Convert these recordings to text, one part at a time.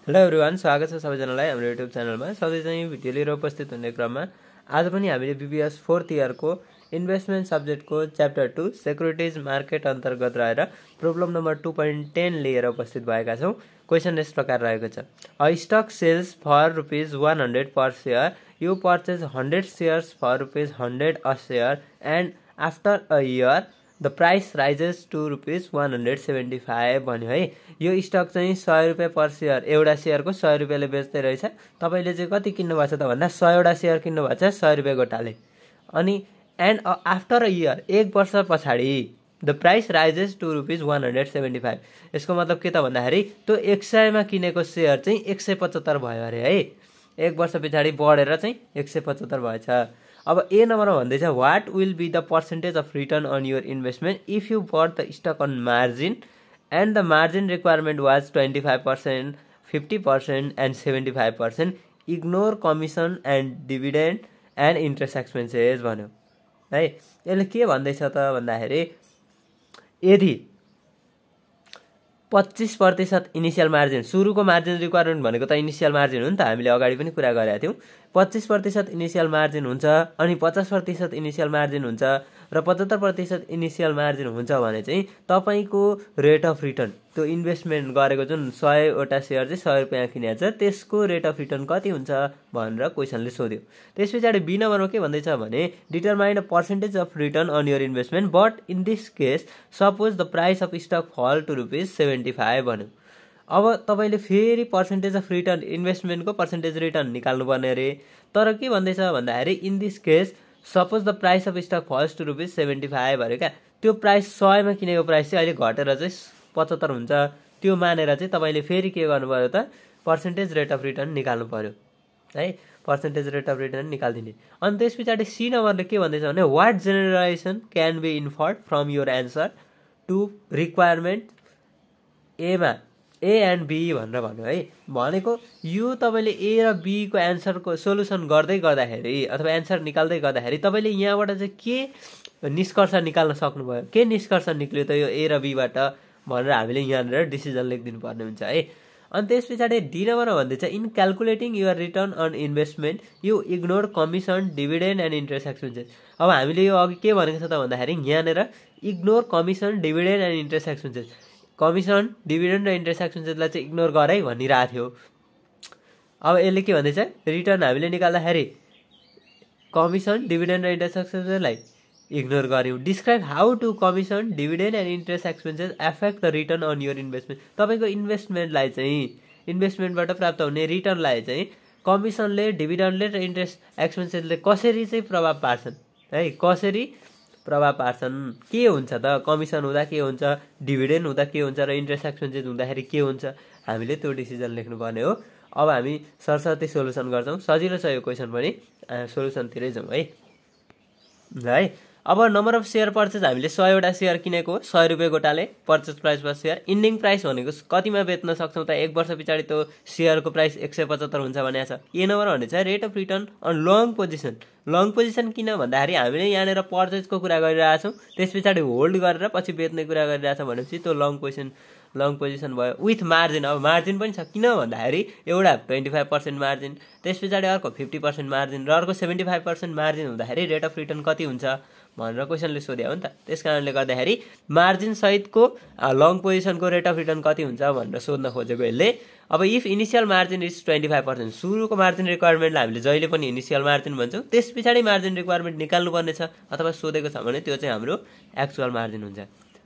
Hello everyone, स्वागत छ सबैजनालाई हाम्रो युट्युब च्यानलमा। सधैँ चाहिँ भिडियो लिएर उपस्थित हुने क्रममा आज पनि हामीले बीबीएस 4th इयरको इन्भेस्टमेन्ट सब्जेक्टको च्याप्टर 2 सेक्युरिटिज मार्केट अन्तर्गत रहेर प्रब्लम नम्बर 2.10 लिएर उपस्थित भएका छौँ। क्वेसन यस प्रकार रहेको छ। A stock sells for ₹100 per share, you purchase 100 shares for ₹100 a share and after a year the price rises to ₹175 भन्यो है। यो स्टक चाहिँ ₹100 पर शेयर, एउटा शेयरको ₹100ले बेच्दै रहेछ। तपाईँले चाहिँ कति किन्नु भएको छ त भन्दा 100वटा शेयर किन्नु भएको छ ₹100 गोटाले। अनि एन्ड आफ्टर अ इयर, एक वर्ष पछाडि द प्राइस राइजेस टु ₹175। यसको मतलब के त भन्दाखेरि त्यो 100मा किनेको शेयर चाहिँ 175 भयो अरे है। एक वर्ष पछाडि बढेर चाहिँ 175 भएछ। अब ए नम्बरमा भन्दैछ what will be the percentage of return on your investment if you bought the stock on margin and the margin requirement was 25%, 50% and 75%, ignore commission and dividend and interest expenses भन्यो है। यसले के भन्दैछ त भन्दाखेरि यदि 25% इनिसियल मार्जिन, सुरुको margin requirement भनेको त इनिसियल मार्जिन हो नि त, हामीले अगाडि पनि कुरा गरेका थियौँ। 25% इनिसियल मार्जिन हुन्छ अनि 50% इनिसियल मार्जिन हुन्छ र 75% इनिसियल मार्जिन हुन्छ भने चाहिँ तपाईँको रेट अफ रिटर्न, त्यो इन्भेस्टमेन्ट गरेको जुन 100वटा सेयर चाहिँ ₹100 किनेको छ त्यसको रेट अफ रिटर्न कति हुन्छ भनेर क्वेसनले सोध्यो। त्यस पछाडि बी नम्बरमा के भन्दैछ भने determine a percentage of return on your investment but in this case suppose the price of stock fall to ₹75 भन्यो। अब तपाईँले फेरि पर्सेन्टेज अफ रिटर्न, इन्भेस्टमेन्टको पर्सेन्टेज रिटर्न निकाल्नुपर्ने अरे। तर के भन्दैछ भन्दाखेरि in this case suppose the price of stock falls to ₹75 भन्यो क्या। त्यो प्राइस 100मा किनेको प्राइस चाहिँ अहिले घटेर चाहिँ 75 हुन्छ। त्यो मानेर चाहिँ तपाईँले फेरि के गर्नु पर्यो त, पर्सेन्टेज रेट अफ रिटर्न निकाल्नु पर्यो है। पर्सेन्टेज रेट अफ रिटर्न निकालिदिने। अनि त्यस पछाडि सी नम्बरले के भन्दैछ भने what generalization can be inferred from your answer to requirement एमा ए एन्ड बी भनेर भन्यो है। भनेको यो तपाईँले ए र बीको एन्सरको सोल्युसन गर्दै गर्दाखेरि अथवा एन्सर निकाल्दै गर्दाखेरि तपाईँले यहाँबाट चाहिँ के निष्कर्ष निकाल्न सक्नुभयो, के निष्कर्ष निक्ल्यो त यो ए र बीबाट भनेर हामीले यहाँनिर डिसिजन लेखिदिनु पर्ने हुन्छ है। अनि त्यस पछाडि डी नम्बरमा भन्दैछ in calculating your return on investment you ignore commission dividend and interest expenses. अब हामीले यो अघि के भनेको छ त भन्दाखेरि यहाँनिर ignore commission dividend and interest expenses, commission dividend र इन्ट्रेस्ट एक्सपेन्सेसलाई चाहिँ इग्नोर गरै भनिरहेको थियो। अब यसले के भन्दैछ रिटर्न हामीले निकाल्दाखेरि कमिसन डिभिडेन्ड र इन्ट्रेस्ट एक्सपेन्सेसलाई इग्नोर गऱ्यौँ। Describe how to commission dividend and interest expenses affect the return on your investment. तपाईँको इन्भेस्टमेन्टलाई चाहिँ, इन्भेस्टमेन्टबाट प्राप्त हुने रिटर्नलाई चाहिँ कमिसनले, डिभिडेन्डले र इन्ट्रेस्ट एक्सपेन्सेसले कसरी चाहिँ प्रभाव पार्छन् है, कसरी प्रभाव पार्छन्, के हुन्छ त, कमिसन हुँदा के हुन्छ, डिभिडेन्ड हुँदा के हुन्छ र इन्ट्रेस्ट एक्सपेन्सेस हुँदाखेरि के हुन्छ, हामीले त्यो डिसिजन लेख्नुपर्ने हो। अब हामी सरसर्ती सोल्युसन गर्छौँ। सजिलो छ यो क्वेसन पनि, सोल्युसनतिरै जाउँ है। अब नम्बर अफ सेयर पर्चेज, हामीले 100वटा सेयर किनेको ₹100 गोटाले, पर्चेज प्राइस पर सेयर। इन्डिङ प्राइस भनेको कतिमा बेच्न सक्छौँ त, एक वर्ष पछाडि त्यो सेयरको प्राइस 175 हुन्छ भनेको छ। ए नम्बर भन्ने छ rate of return on long position. Long position किन भन्दाखेरि हामीले यहाँनिर पर्चेजको कुरा गरिरहेछौँ, त्यस पछाडि होल्ड गरेर पछि बेच्ने कुरा गरिरहेछौँ भनेपछि त्यो लङ पोजिसन भयो विथ मार्जिन। अब मार्जिन पनि छ, किन भन्दाखेरि एउटा 25% मार्जिन, त्यस पछाडि अर्को 50% मार्जिन र अर्को 75% मार्जिन हुँदाखेरि रेट अफ रिटर्न कति हुन्छ भनेर क्वेसनले सोध्यो हो नि त। त्यस कारणले गर्दाखेरि मार्जिन सहितको लङ पोजिसनको रेट अफ रिटर्न कति हुन्छ भनेर सोध्न खोजेको यसले। अब इफ इनिसियल मार्जिन इज 25%, सुरुको मार्जिन रिक्वायरमेन्टलाई हामीले जहिले पनि इनिसियल मार्जिन भन्छौँ, त्यस पछाडि मार्जिन रिक्वायरमेन्ट निकाल्नुपर्ने छ अथवा सोधेको छ भने त्यो चाहिँ हाम्रो एक्चुअल मार्जिन हुन्छ।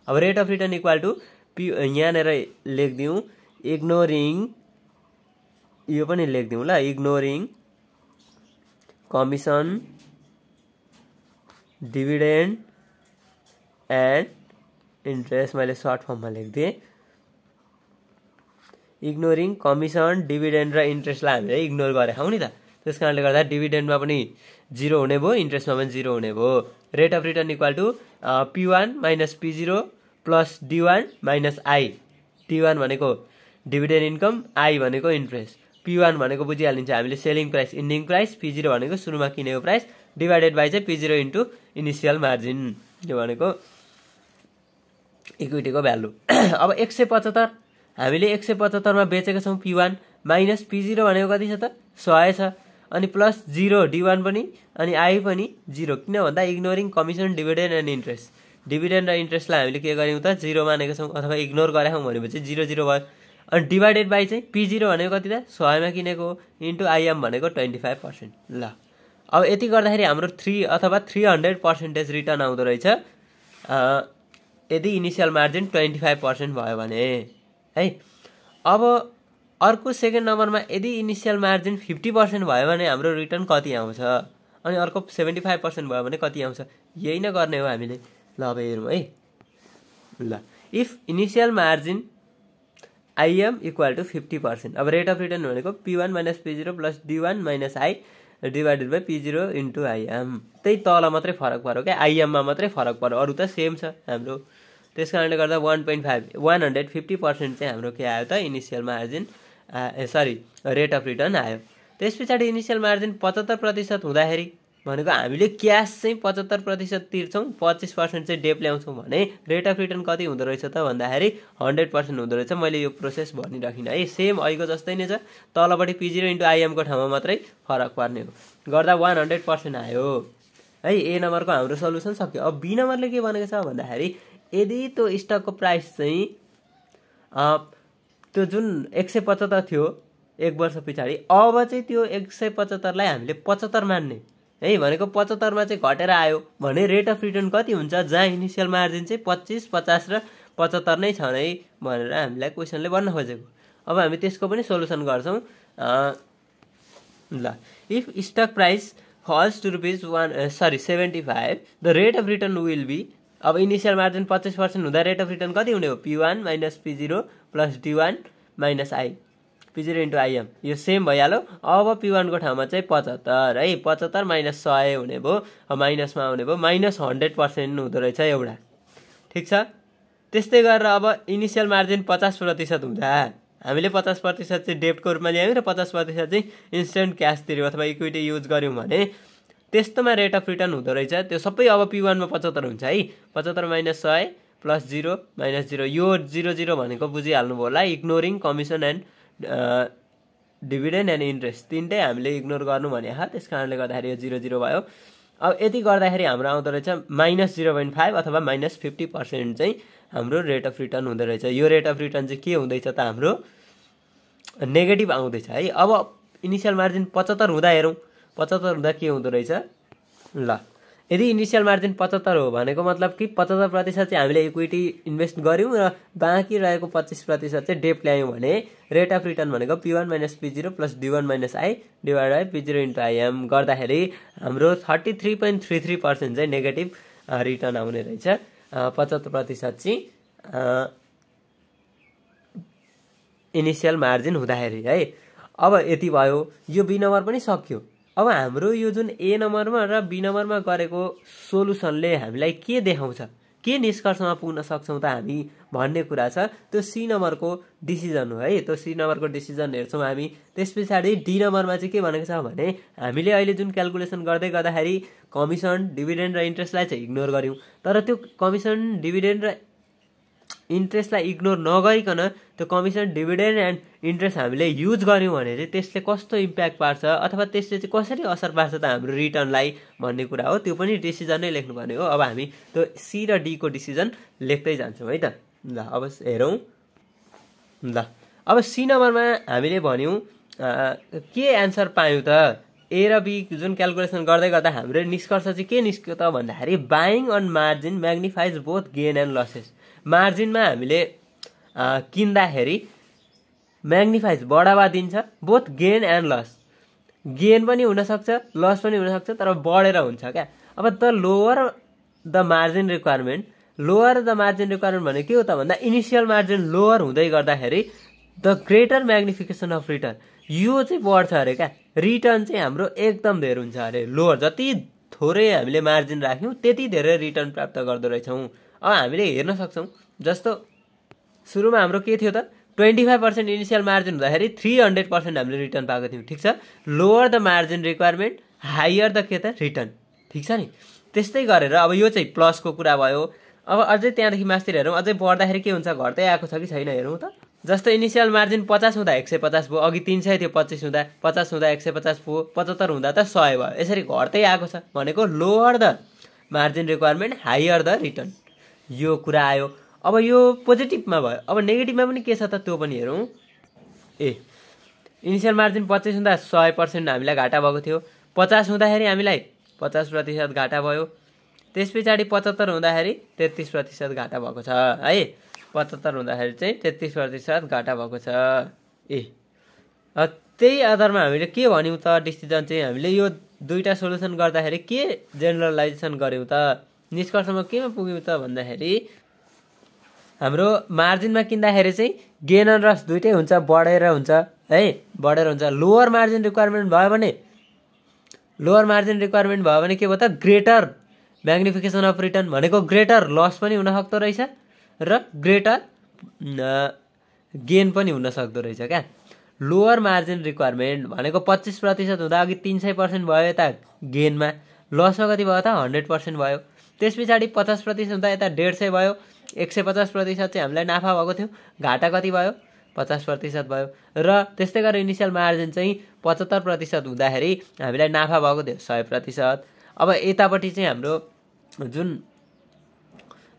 अब rate of return equal to यहाँनिर लेखिदिउँ इग्नोरिङ, यो पनि लेखिदिउँ ल, ignoring commission dividend and interest, मैले सर्ट फर्ममा लेखिदिएँ। इग्नोरिङ कमिसन डिभिडेन्ड र इन्ट्रेस्टलाई हामीले इग्नोर गरेका हौँ नि त। त्यस कारणले गर्दा डिभिडेन्डमा पनि 0 हुने भयो, इन्ट्रेस्टमा पनि 0 हुने भयो। Rate of return equal to P1 minus P0 plus D1 minus I। D1 भनेको डिभिडेन्ड इन्कम, I भनेको इन्ट्रेस्ट, P1 भनेको बुझिहालिन्छ हामीले selling price, ending price, P0 भनेको सुरुमा किनेको प्राइस, डिभाइडेड बाई चाहिँ P0 इन्टु इनिसियल मार्जिन, यो भनेको इक्विटीको भ्यालु। अब 175 हामीले 175 मा बेचेका छौं P1 माइनस P0 भनेको कति छ त 100 छ अनि प्लस 0 D1 पनि अनि I पनि 0 किन भन्दा ignoring commission dividend and interest dividend र इन्ट्रेस्टलाई हामीले के गर्यौं त 0 मानेको छौं अथवा इग्नोर गरेछौं भनेपछि 0 0 भयो अनि डिवाइडेड बाइ चाहिँ P0 भनेको कति त 100 मा किनेको इन्टु IM भनेको 25%। ल अब यति गर्दाखेरि हाम्रो 3 अथवा 300% रिटर्न आउँदो रहेछ यदि इनिशियल मार्जिन 25% भयो भने है। अब अर्को सेकेन्ड नम्बरमा यदि इनिशियल मार्जिन 50% भयो भने हाम्रो रिटर्न कति आउँछ अनि अर्को 75% भयो भने कति आउँछ यही नै गर्ने हो हामीले। ल अब हेरौँ है। ल if initial margin IM equal to 50%, अब रेट अफ रिटर्न भनेको P1 minus P0 plus D1 minus I divided by P0 into IM। त्यही तल मात्रै फरक पर्यो क्या, IM मा मात्रै फरक पर्यो, अरू त सेम छ हाम्रो। त्यस कारणले गर्दा 150% चाहिँ हाम्रो के आयो त initial margin rate of return आयो। त्यस पछाडि इनिशियल मार्जिन 75% हुँदाखेरि भनेको हामीले क्यास चाहिँ 75% तिर्छौं 25% चाहिँ डेप ल्याउँछौं भने रेट अफ रिटर्न कति हुँदो रहेछ त भन्दाखेरि 100% हुँदो रहेछ। मैले यो प्रोसेस भनिराखिन है, सेम अहिलेको जस्तै नै छ, तलपट्टि P0 इन्टु IM को ठाउँमा मात्रै फरक पर्ने हो। गर्दा 100% आयो है। ए नम्बरको हाम्रो सल्युसन सक्यो। अब बी नम्बरले के भनेको छ भन्दाखेरि यदि त्यो स्टकको प्राइस चाहिँ त्यो जुन 175 थियो एक वर्ष पछाडि, अब चाहिँ त्यो 175 लाई हामीले 75 मान्ने है भनेको 75 मा चाहिँ घटेर आयो भने रेट अफ रिटर्न कति हुन्छ जहाँ इनिशियल मार्जिन चाहिँ 25, 50 र 75 नै छ नै भनेर हामीलाई क्वेशनले भन्न खोजेको। अब हामी त्यसको पनि सोलुसन गर्छौं। ल if stock price falls to ₹75 the rate of return will be, अब इनिशियल मार्जिन 25% हुँदा रेट अफ रिटर्न कति हुने हो P1 minus P0 plus D1 minus I P0 into IM, यो सेम भइहाल्यो। अब P1 को ठाउँमा चाहिँ 75 है, 75 माइनस 100 हुने भयो, माइनसमा आउने भयो, माइनस 100% हुँदो रहेछ एउटा। ठिक छ। त्यस्तै गरेर अब इनिशियल मार्जिन 50% हुँदा हामीले 50% चाहिँ डेब्टको रूपमा ल्यायौं र 50% चाहिँ इन्स्टेन्ट क्यास तिर्यौं अथवा इक्विटी युज गर्यौं भने त्यस्तोमा रेट अफ रिटर्न हुँदो रहेछ। त्यो सबै अब P1 मा 75 हुन्छ है, 75 माइनस 100 प्लस 0 माइनस 0, यो 0 0 भनेको बुझिहाल्नु भयो होला, ignoring commission and dividend and interest तीनटै हामीले इग्नोर गर्नु भने हा, त्यस कारणले गर्दाखेरि यो 0 0 भयो। अब यति गर्दाखेरि हाम्रो आउँदो रहेछ माइनस 0.5 अथवा माइनस 50% चाहिँ हाम्रो रेट अफ रिटर्न हुँदो रहेछ। यो रेट अफ रिटर्न चाहिँ के हुँदैछ त हाम्रो नेगेटिभ आउँदैछ है। अब इनिशियल मार्जिन 75 हुँदा हेरौं, 75 हुँदा के हुँदो रहेछ। ल यदि इनिशियल मार्जिन 75 हो भनेको मतलब कि 75% चाहिँ हामीले इक्विटी इन्भेस्ट गर्यौं र बाँकी रहेको 25% चाहिँ डेब्ट ल्यायौं भने रेट अफ रिटर्न भनेको P1 minus P0 plus D1 minus I divided by P0 into IM गर्दाखेरि हाम्रो 33.33% चाहिँ नेगेटिभ रिटर्न आउने रहेछ। 75% चाहिँ इनिशियल मार्जिन हुँदाखेरि है। अब यति भयो, यो बी नम्बर पनि सक्यो। अब हाम्रो यो जुन ए नम्बरमा र बी नम्बरमा गरेको सोलुसनले हामीलाई के देखाउँछ, के निष्कर्षमा पुग्न सक्छौं त हामी भन्ने कुरा छ। त्यो सी नम्बरको डिसिजन हो है। त्यो सी नम्बरको डिसिजन हेर्छौं हामी। त्यसपछि डी नम्बरमा चाहिँ के भनेको छ भने हामीले अहिले जुन क्याल्कुलेसन गर्दै गर्दाखेरि कमिसन डिभिडेन्ड र इन्ट्रेस्टलाई चाहिँ इग्नोर गर्यौं, तर त्यो कमिसन डिभिडेन्ड र इन्ट्रेस्टलाई इग्नोर नगरिकन त्यो कमिसन डिभिडेन्ड एन्ड इन्ट्रेस्ट हामीले युज गर्यौं भने चाहिँ त्यसले कस्तो इम्प्याक्ट पार्छ अथवा त्यसले चाहिँ कसरी असर पार्छ त हाम्रो रिटर्नलाई भन्ने कुरा हो। त्यो पनि डिसिजन नै लेख्नुपर्ने हो। अब हामी त्यो सी र डी को डिसिजन लेख्दै जान्छौं है त। ल अब हेरौं। ल अब सी नम्बरमा हामीले भन्यौं के एन्सर पायौं त, ए र बी जुन क्याल्कुलेसन गर्दै गर्दा हाम्रो निष्कर्ष चाहिँ के निस्क्यो त भन्दाखेरि buying on margin magnifies both gain and losses. मार्जिनमा हामीले किन्दाखेरि म्याग्निफाइज बढावा दिन्छ both gain and loss. Gain पनि हुनसक्छ लस पनि हुनसक्छ तर बढेर हुन्छ क्या। अब the lower the margin requirement, lower the margin requirement भने के हो त भन्दा इनिशियल मार्जिन लोअर हुँदै गर्दाखेरि the greater magnification of return, यो चाहिँ बढ्छ अरे क्या। रिटर्न चाहिँ हाम्रो एकदम धेरै हुन्छ अरे। लोअर जति थोरै हामीले मार्जिन राख्यौं त्यति धेरै रिटर्न प्राप्त गर्दो रहेछौं। अब हामीले हेर्न सक्छौं जस्तो सुरुमा हाम्रो के थियो त 25% इनिशियल मार्जिन हुँदाखेरि 300% हामीले रिटर्न पाएको थियौं। ठिक छ। Lower the margin requirement higher the के त रिटर्न। ठिक छ नि। त्यस्तै गरेर अब यो चाहिँ प्लसको कुरा भयो। अब अझै त्यहाँदेखि मास्तिर हेरौं, अझै बढ्दाखेरि के हुन्छ, घट्दै आएको छ कि छैन हेरौं त। जस्तो इनिसियल मार्जिन 50 हुँदा 150 भयो, अघि 300 थियो 25 हुँदा, 50 हुँदा 150 भयो, 75 हुँदा त 100 भयो। यसरी घट्दै आएको छ भनेको lower the margin requirement higher the return, यो कुरा आयो। अब यो पोजिटिभमा भयो। अब नेगेटिभमा पनि के छ त त्यो पनि हेरौँ। इनिसियल मार्जिन 25 हुँदा 100% हामीलाई घाटा भएको थियो, 50 हुँदाखेरि हामीलाई 50% घाटा भयो, त्यस पछाडि 75 हुँदाखेरि 33% घाटा भएको छ है। 75 हुँदाखेरि चाहिँ 33% घाटा भएको छ। त्यही आधारमा हामीले के भन्यौँ त डिसिजन चाहिँ हामीले यो दुईटा सोल्युसन गर्दाखेरि के जेनरलाइजेसन गर्यौँ त, निष्कर्षमा केमा पुग्यौँ त भन्दाखेरि हाम्रो मार्जिनमा किन्दाखेरि चाहिँ गेन एन्ड लस दुइटै हुन्छ, बढेर हुन्छ है, बढेर हुन्छ। लोअर मार्जिन रिक्वायरमेन्ट भयो भने के भयो त ग्रेटर म्याग्निफिकेसन अफ रिटर्न भनेको ग्रेटर लस पनि हुन सक्दो रहेछ र ग्रेटर गेन पनि हुन सक्दो रहेछ क्या। लोअर मार्जिन रिक्वायरमेन्ट भनेको 25% हुँदा अघि 300% भयो यता गेनमा, लसमा कति भयो त 100% भयो। त्यस पछाडि 50% हुँदा यता 150 भयो, 150% चाहिँ हामीलाई नाफा भएको थियो, घाटा कति भयो 50% भयो। र त्यस्तै गरेर इनिसियल मार्जिन चाहिँ 75% हुँदाखेरि हामीलाई नाफा भएको थियो 100%। अब यतापट्टि चाहिँ हाम्रो जुन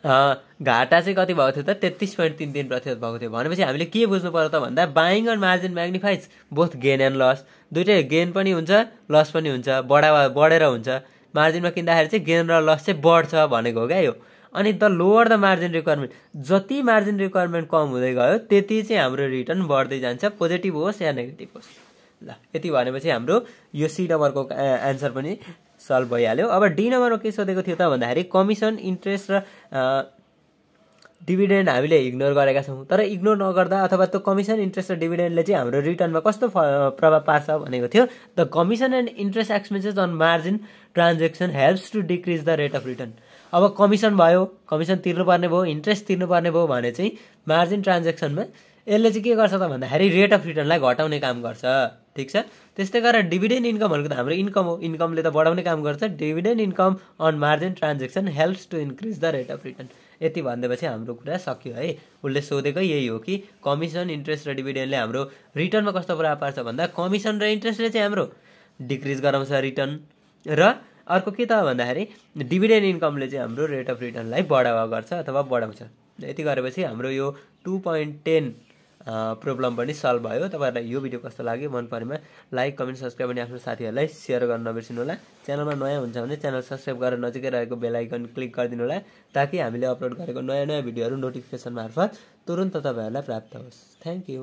घाटा चाहिँ कति भएको थियो त 33.33% भएको थियो। भनेपछि हामीले के बुझ्नु पर्यो त भन्दा buying and margin magnifies both gain and loss, दुइटै गेन पनि हुन्छ लस पनि हुन्छ, बढेर हुन्छ। मार्जिनमा किन्दाखेरि चाहिँ गेन र लस चाहिँ बढ्छ भनेको हो क्या यो। अनि the lower the margin requirement, जति मार्जिन रिक्वायरमेन्ट कम हुँदै गयो त्यति चाहिँ हाम्रो रिटर्न बढ्दै जान्छ, पोजिटिभ होस् या नेगेटिभ होस्। ल यति भनेपछि हाम्रो यो सी नम्बरको एन्सर पनि सल्भ भइहाल्यो। अब डी नम्बरमा के सोधेको थियो त भन्दाखेरि कमिसन इन्ट्रेस्ट र डिभिडेन्ड हामीले इग्नोर गरेका छौँ, तर इग्नोर नगर्दा अथवा त्यो कमिसन इन्ट्रेस्ट र डिभिडेन्डले चाहिँ हाम्रो रिटर्नमा कस्तो प्रभाव पार्छ भनेको थियो। The commission and interest expenses on margin transaction helps to decrease the rate of return. अब कमिसन भयो, कमिसन तिर्नुपर्ने भयो, इन्ट्रेस्ट तिर्नुपर्ने भयो भने चाहिँ मार्जिन ट्रान्जेक्सनमा यसले चाहिँ के गर्छ त भन्दाखेरि रेट अफ रिटर्नलाई घटाउने काम गर्छ, ठिक छ। त्यस्तै गरेर डिभिडेन्ड इन्कम भनेको त हाम्रो इन्कम हो, इन्कमले त बढाउने काम गर्छ। Dividend income on margin transaction helps to increase the rate of return. यति भनिदिएपछि हाम्रो कुरा सक्यो है। उसले सोधेको यही हो कि कमिसन इन्ट्रेस्ट र डिभिडेन्डले हाम्रो रिटर्नमा कस्तो प्रभाव पार्छ भन्दा कमिसन र इन्ट्रेस्टले चाहिँ हाम्रो डिक्रिज गराउँछ रिटर्न, र अर्को के त भन्दाखेरि डिभिडेन्ड इन्कमले चाहिँ हाम्रो रेट अफ रिटर्नलाई बढावा गर्छ अथवा बढाउँछ। यति गरेपछि हाम्रो यो 2.10 प्रब्लम पनि सल्भ भयो। तपाईँहरूलाई यो भिडियो कस्तो लाग्यो, मन परेमा लाइक कमेन्ट सब्सक्राइब अनि आफ्नो साथीहरूलाई सेयर गर्न नबिर्सिनु होला। च्यानलमा नयाँ हुन्छ भने च्यानल सब्सक्राइब गरेर नजिकै रहेको बेल आइकन क्लिक गरिदिनु होला, ताकि हामीले अपलोड गरेको नयाँ भिडियोहरू नोटिफिकेसन मार्फत तुरुन्त तपाईँहरूलाई प्राप्त होस्। Thank you.